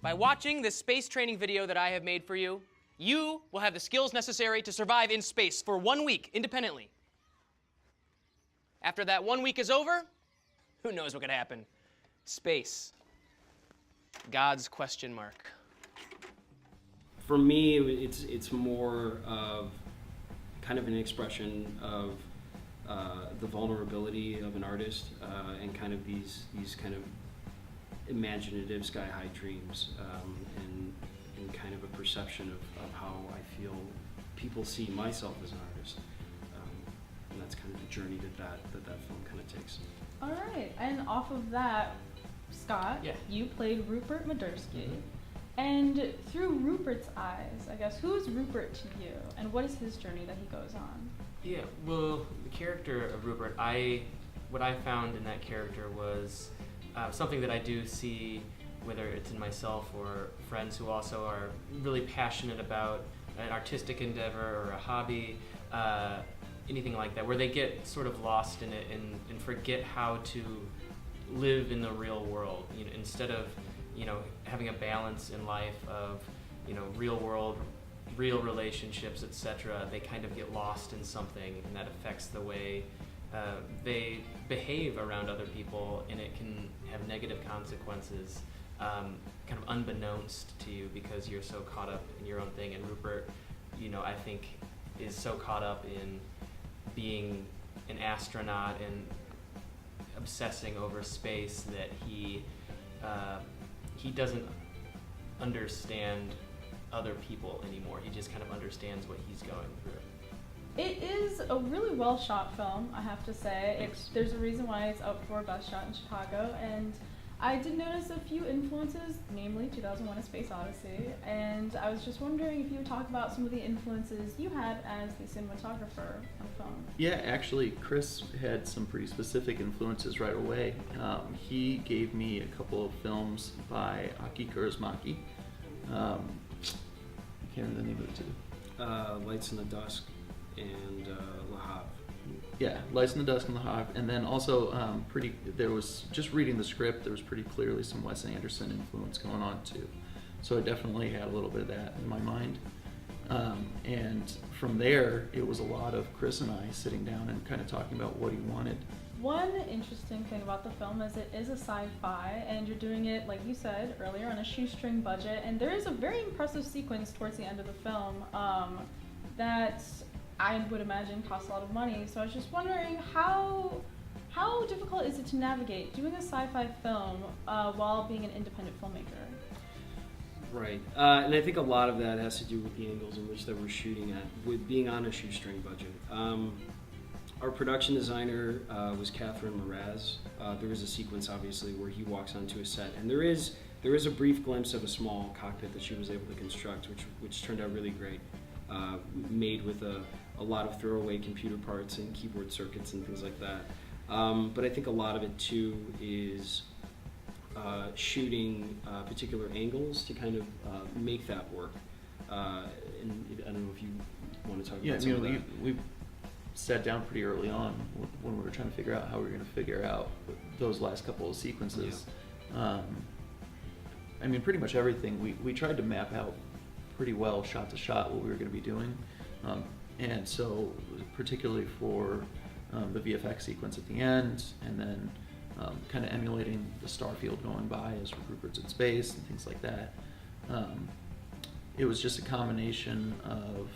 By watching this space training video that I have made for you, you will have the skills necessary to survive in space for 1 week independently. After that 1 week is over, who knows what could happen? Space. God's question mark. For me, it's more of kind of an expression of the vulnerability of an artist and kind of these kind of imaginative sky-high dreams and kind of a perception of how I feel people see myself as an artist. And that's kind of the journey that film kind of takes. All right, and off of that, Scott, Yeah. you played Rupert Modersky. And through Rupert's eyes, I guess, who is Rupert to you, and what is his journey that he goes on? Yeah, well, the character of Rupert, what I found in that character was something that I do see, whether it's in myself or friends who also are really passionate about an artistic endeavor or a hobby, anything like that, where they get sort of lost in it and forget how to live in the real world. You know, instead of having a balance in life of real world, real relationships, etc., they kind of get lost in something, and that affects the way they behave around other people, and it can have negative consequences, kind of unbeknownst to you because you're so caught up in your own thing. And Rupert, I think, is so caught up in being an astronaut and obsessing over space that he doesn't understand other people anymore. He just kind of understands what he's going through. It is a really well shot film, I have to say. There's a reason why it's up for Best Shot in Chicago, and I did notice a few influences, namely 2001: A Space Odyssey, and I was just wondering if you would talk about some of the influences you had as the cinematographer on film. Yeah, actually, Chris had some pretty specific influences right away. He gave me a couple of films by Aki Kaurismäki. I can't remember the name of the two. Lights in the Dusk and Le Havre. Yeah, Lights in the Dusk and Le Havre, and then also there was, just reading the script, there was pretty clearly some Wes Anderson influence going on too. So I definitely had a little bit of that in my mind. And from there, it was a lot of Chris and I sitting down and kind of talking about what he wanted. One interesting thing about the film is it is a sci-fi, and you're doing it, like you said earlier, on a shoestring budget, and there is a very impressive sequence towards the end of the film that I would imagine costs a lot of money. So I was just wondering how difficult is it to navigate doing a sci-fi film while being an independent filmmaker? Right, and I think a lot of that has to do with the angles in which that we're shooting at, with being on a shoestring budget. Our production designer was Catherine Mraz. There was a sequence, obviously, where he walks onto a set, and there is a brief glimpse of a small cockpit that she was able to construct, which turned out really great, made with a lot of throwaway computer parts and keyboard circuits and things like that. But I think a lot of it too is shooting particular angles to kind of make that work. And I don't know if you want to talk about some of that. We sat down pretty early on when we were trying to figure out how we were going to figure out those last couple of sequences. Yeah. I mean, pretty much everything. We tried to map out pretty well, shot to shot, what we were going to be doing. And so, particularly for the VFX sequence at the end, and then kind of emulating the starfield going by as Rupert's in space and things like that. It was just a combination of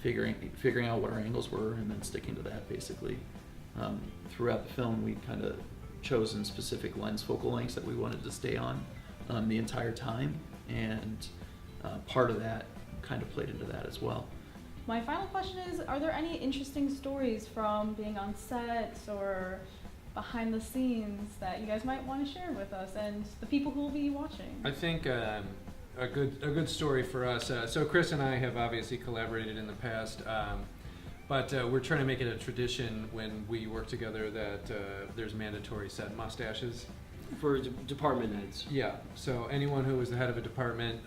figuring out what our angles were and then sticking to that, basically. Throughout the film, we kind of chosen specific lens focal lengths that we wanted to stay on the entire time, and part of that kind of played into that as well. My final question is, are there any interesting stories from being on set or behind the scenes that you guys might want to share with us and the people who will be watching? I think a good story for us. So Chris and I have obviously collaborated in the past, but we're trying to make it a tradition when we work together that there's mandatory set mustaches. For department heads. Yeah, so anyone who is the head of a department,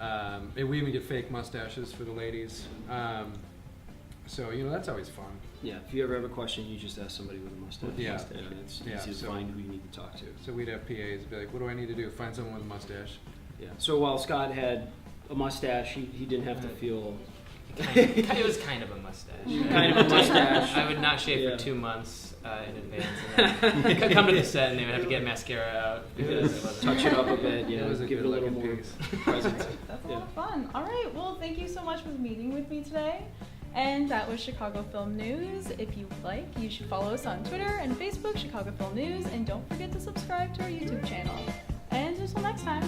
we even get fake mustaches for the ladies. So, that's always fun. Yeah, if you ever have a question, you just ask somebody with a mustache. Yeah. And it's easy to find who you need to talk to. So we'd have PAs be like, what do I need to do? Find someone with a mustache. Yeah. So while Scott had a mustache, he didn't have to feel. It was kind of a mustache. Kind of a mustache. I would not shave Yeah. for 2 months in advance, and then come to the set, and they would have to get mascara out because it wasn't. Touch it up a bit, It was a give it a little good-looking more piece. presence. That's a lot of fun. All right, well, thank you so much for meeting with me today. And that was Chicago Film News. If you would like, you should follow us on Twitter and Facebook, Chicago Film News, and don't forget to subscribe to our YouTube channel. And until next time.